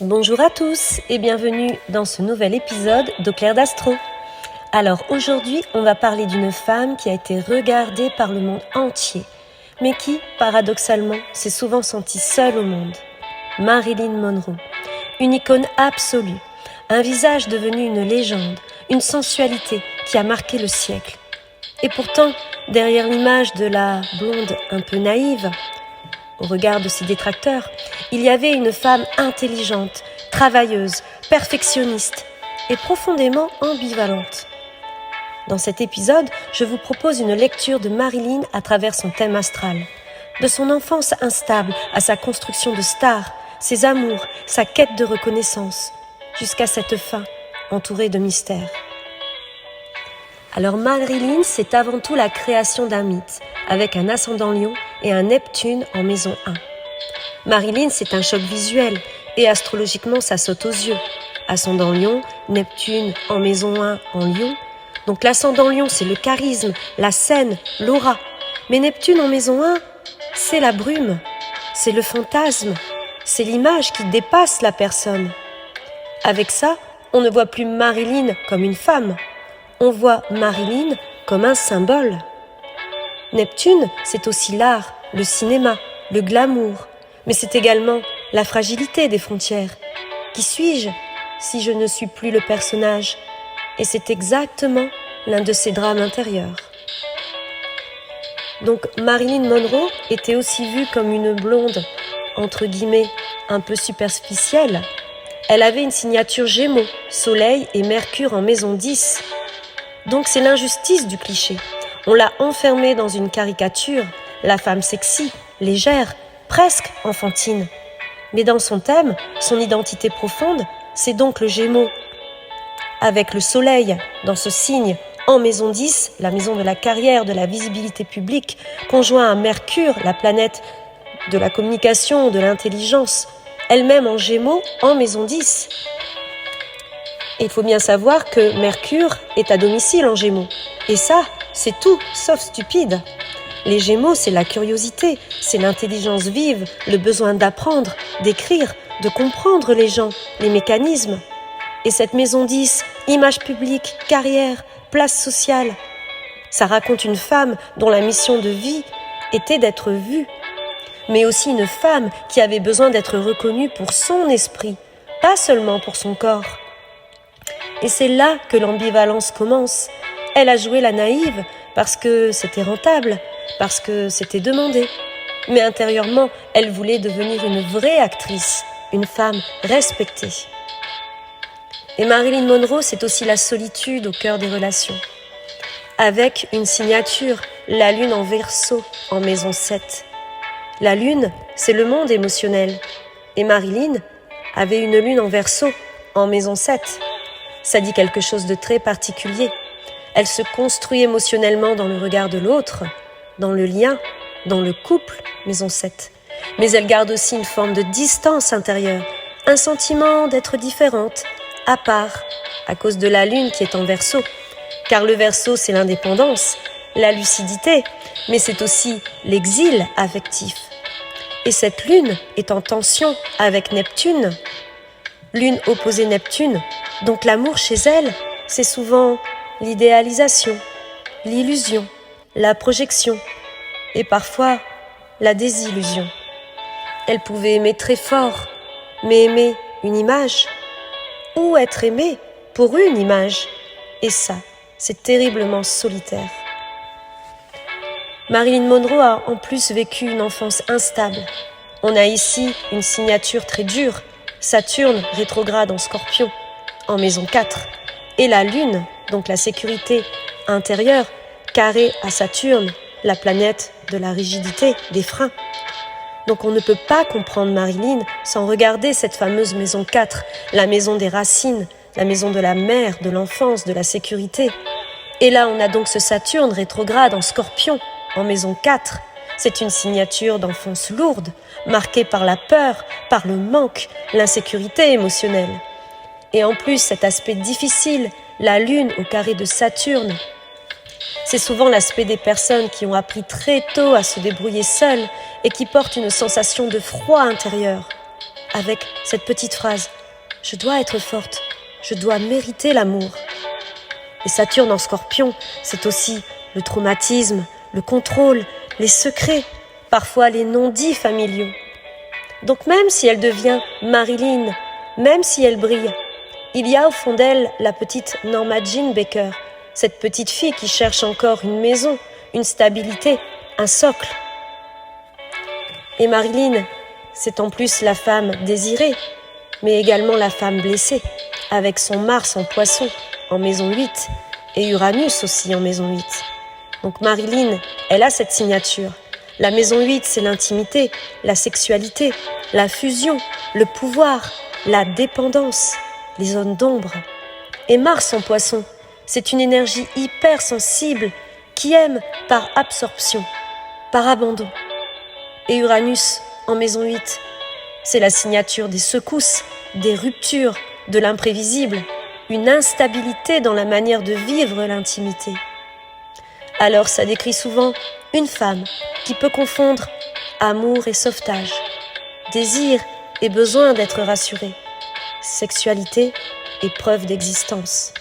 Bonjour à tous et bienvenue dans ce nouvel épisode d'Au clair d'Astro. Alors aujourd'hui, on va parler d'une femme qui a été regardée par le monde entier, mais qui, paradoxalement, s'est souvent sentie seule au monde. Marilyn Monroe, une icône absolue, un visage devenu une légende, une sensualité qui a marqué le siècle. Et pourtant, derrière l'image de la blonde un peu naïve, au regard de ses détracteurs, il y avait une femme intelligente, travailleuse, perfectionniste et profondément ambivalente. Dans cet épisode, je vous propose une lecture de Marilyn à travers son thème astral. De son enfance instable à sa construction de star, ses amours, sa quête de reconnaissance, jusqu'à cette fin entourée de mystères. Alors Marilyn, c'est avant tout la création d'un mythe, avec un ascendant lion et un Neptune en maison 1. Marilyn, c'est un choc visuel, et astrologiquement, ça saute aux yeux. Ascendant lion, Neptune en maison 1 en lion. Donc l'ascendant lion, c'est le charisme, la scène, l'aura. Mais Neptune en maison 1, c'est la brume, c'est le fantasme, c'est l'image qui dépasse la personne. Avec ça, on ne voit plus Marilyn comme une femme, on voit Marilyn comme un symbole. Neptune, c'est aussi l'art, le cinéma, le glamour, mais c'est également la fragilité des frontières. Qui suis-je si je ne suis plus le personnage ? Et c'est exactement l'un de ses drames intérieurs. Donc Marilyn Monroe était aussi vue comme une blonde, entre guillemets, un peu superficielle. Elle avait une signature Gémeaux, Soleil et Mercure en maison 10. Donc c'est l'injustice du cliché. On l'a enfermée dans une caricature, la femme sexy, légère, presque enfantine. Mais dans son thème, son identité profonde, c'est donc le Gémeaux. Avec le Soleil, dans ce signe, en maison 10, la maison de la carrière, de la visibilité publique, conjoint à Mercure, la planète de la communication, de l'intelligence, elle-même en Gémeaux, en maison 10. Et il faut bien savoir que Mercure est à domicile en Gémeaux. Et ça, c'est tout, sauf stupide. Les Gémeaux, c'est la curiosité, c'est l'intelligence vive, le besoin d'apprendre, d'écrire, de comprendre les gens, les mécanismes. Et cette maison 10, image publique, carrière, place sociale, ça raconte une femme dont la mission de vie était d'être vue, mais aussi une femme qui avait besoin d'être reconnue pour son esprit, pas seulement pour son corps. Et c'est là que l'ambivalence commence. Elle a joué la naïve parce que c'était rentable, parce que c'était demandé. Mais intérieurement, elle voulait devenir une vraie actrice, une femme respectée. Et Marilyn Monroe, c'est aussi la solitude au cœur des relations. Avec une signature, la lune en Verseau, en maison 7. La lune, c'est le monde émotionnel. Et Marilyn avait une lune en Verseau, en maison 7. Ça dit quelque chose de très particulier. Elle se construit émotionnellement dans le regard de l'autre, dans le lien, dans le couple, maison 7. Mais elle garde aussi une forme de distance intérieure, un sentiment d'être différente, à part, à cause de la lune qui est en Verseau. Car le Verseau, c'est l'indépendance, la lucidité, mais c'est aussi l'exil affectif. Et cette lune est en tension avec Neptune. Lune opposée Neptune, donc l'amour chez elle, c'est souvent l'idéalisation, l'illusion, la projection et parfois la désillusion. Elle pouvait aimer très fort, mais aimer une image ou être aimée pour une image. Et ça, c'est terriblement solitaire. Marilyn Monroe a en plus vécu une enfance instable. On a ici une signature très dure, Saturne rétrograde en Scorpion, en maison 4, et la Lune, donc la sécurité intérieure, carrée à Saturne, la planète de la rigidité, des freins. Donc on ne peut pas comprendre Marilyn sans regarder cette fameuse maison 4, la maison des racines, la maison de la mère, de l'enfance, de la sécurité. Et là on a donc ce Saturne rétrograde en Scorpion, en maison 4. C'est une signature d'enfance lourde, marquée par la peur, par le manque, l'insécurité émotionnelle. Et en plus, cet aspect difficile, la Lune au carré de Saturne, c'est souvent l'aspect des personnes qui ont appris très tôt à se débrouiller seules et qui portent une sensation de froid intérieur. avec cette petite phrase « Je dois être forte, je dois mériter l'amour ». Et Saturne en Scorpion, c'est aussi le traumatisme, le contrôle, les secrets, parfois les non-dits familiaux. Donc même si elle devient Marilyn, même si elle brille, il y a au fond d'elle la petite Norma Jean Baker, cette petite fille qui cherche encore une maison, une stabilité, un socle. Et Marilyn, c'est en plus la femme désirée, mais également la femme blessée, avec son Mars en Poisson, en maison 8, et Uranus aussi en maison 8. Donc Marilyn, elle a cette signature. La maison 8, c'est l'intimité, la sexualité, la fusion, le pouvoir, la dépendance, les zones d'ombre. Et Mars en Poisson, c'est une énergie hyper sensible qui aime par absorption, par abandon. Et Uranus en maison 8, c'est la signature des secousses, des ruptures, de l'imprévisible, une instabilité dans la manière de vivre l'intimité. Alors ça décrit souvent une femme qui peut confondre amour et sauvetage, désir et besoin d'être rassurée, sexualité et preuve d'existence.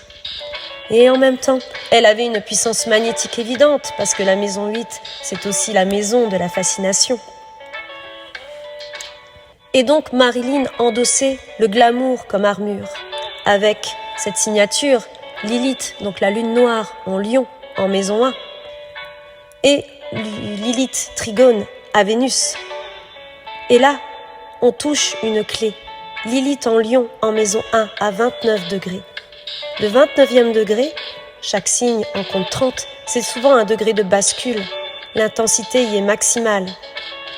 Et en même temps, elle avait une puissance magnétique évidente parce que la maison 8, c'est aussi la maison de la fascination. Et donc Marilyn endossait le glamour comme armure, avec cette signature Lilith, donc la lune noire en Lion, en maison 1, et Lilith Trigone à Vénus. Et là, on touche une clé. Lilith en Lion en maison 1 à 29 degrés. Le 29e degré, chaque signe en compte 30, c'est souvent un degré de bascule. L'intensité y est maximale.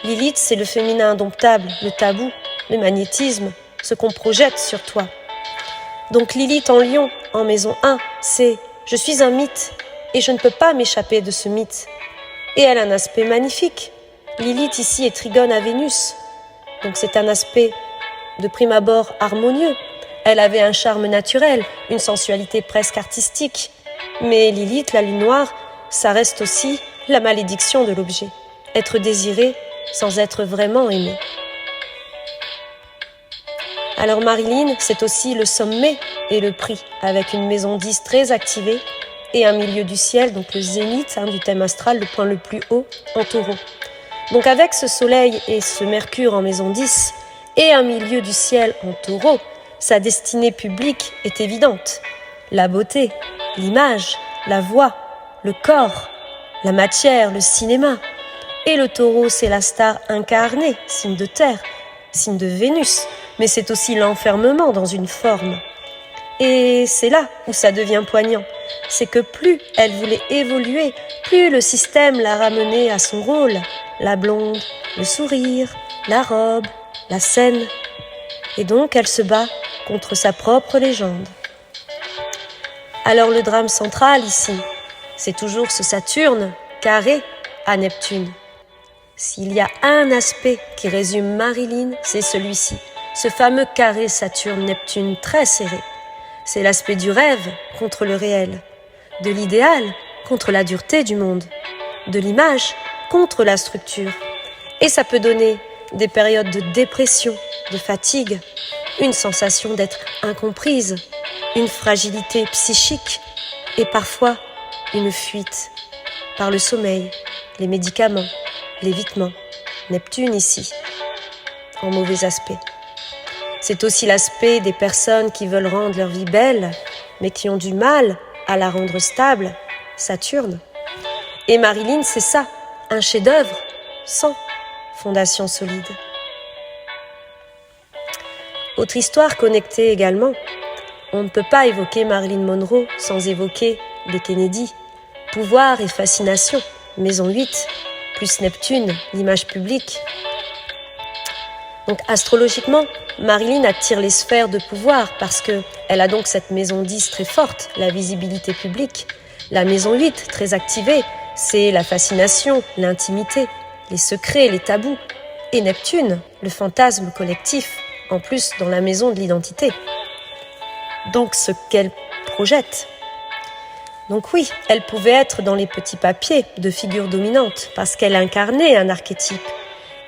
Lilith, c'est le féminin indomptable, le tabou, le magnétisme, ce qu'on projette sur toi. Donc Lilith en Lion, en maison 1, c'est « je suis un mythe et je ne peux pas m'échapper de ce mythe ». Et elle a un aspect magnifique. Lilith ici est trigone à Vénus, donc c'est un aspect de prime abord harmonieux. Elle avait un charme naturel, une sensualité presque artistique. Mais Lilith, la lune noire, ça reste aussi la malédiction de l'objet. Être désiré sans être vraiment aimé. Alors Marilyn, c'est aussi le sommet et le prix, avec une maison 10 très activée et un milieu du ciel, donc le zénith du thème astral, le point le plus haut, en taureau. Donc avec ce soleil et ce mercure en maison 10 et un milieu du ciel en taureau, sa destinée publique est évidente. La beauté, l'image, la voix, le corps, la matière, le cinéma. Et le taureau, c'est la star incarnée, signe de terre, signe de Vénus, mais c'est aussi l'enfermement dans une forme. Et c'est là où ça devient poignant. C'est que plus elle voulait évoluer, plus le système l'a ramenée à son rôle. La blonde, le sourire, la robe, la scène. Et donc elle se bat contre sa propre légende. Alors le drame central ici, c'est toujours ce Saturne carré à Neptune. S'il y a un aspect qui résume Marilyn, c'est celui-ci, ce fameux carré Saturne-Neptune très serré. C'est l'aspect du rêve contre le réel, de l'idéal contre la dureté du monde, de l'image contre la structure. Et ça peut donner des périodes de dépression, de fatigue, une sensation d'être incomprise, une fragilité psychique et parfois une fuite par le sommeil, les médicaments, l'évitement. Neptune ici, en mauvais aspect. C'est aussi l'aspect des personnes qui veulent rendre leur vie belle, mais qui ont du mal à la rendre stable, Saturne. Et Marilyn, c'est ça, un chef-d'œuvre sans fondation solide. Autre histoire connectée également, on ne peut pas évoquer Marilyn Monroe sans évoquer les Kennedy. Pouvoir et fascination, maison 8, plus Neptune, l'image publique. Donc astrologiquement, Marilyn attire les sphères de pouvoir parce qu'elle a donc cette maison 10 très forte, la visibilité publique. La maison 8, très activée, c'est la fascination, l'intimité, les secrets, les tabous. Et Neptune, le fantasme collectif, en plus dans la maison de l'identité. Donc ce qu'elle projette. Donc oui, elle pouvait être dans les petits papiers de figure dominante parce qu'elle incarnait un archétype.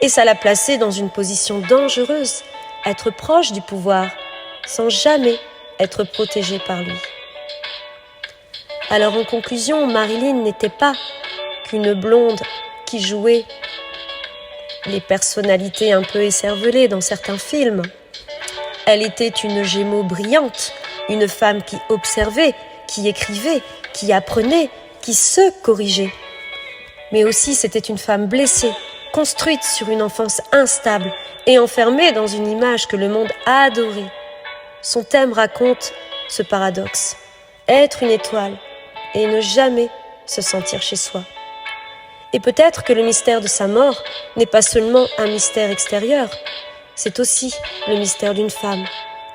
Et ça la plaçait dans une position dangereuse, être proche du pouvoir, sans jamais être protégée par lui. Alors en conclusion, Marilyn n'était pas qu'une blonde qui jouait les personnalités un peu écervelées dans certains films. Elle était une Gémeaux brillante, une femme qui observait, qui écrivait, qui apprenait, qui se corrigeait. Mais aussi c'était une femme blessée, construite sur une enfance instable et enfermée dans une image que le monde a adorée. Son thème raconte ce paradoxe, être une étoile et ne jamais se sentir chez soi. Et peut-être que le mystère de sa mort n'est pas seulement un mystère extérieur, c'est aussi le mystère d'une femme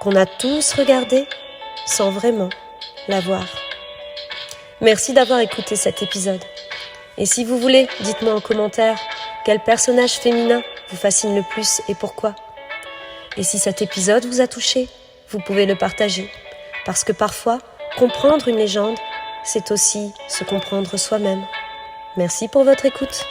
qu'on a tous regardée sans vraiment la voir. Merci d'avoir écouté cet épisode. Et si vous voulez, dites-moi en commentaire quel personnage féminin vous fascine le plus et pourquoi. Et si cet épisode vous a touché, vous pouvez le partager. Parce que parfois, comprendre une légende, c'est aussi se comprendre soi-même. Merci pour votre écoute.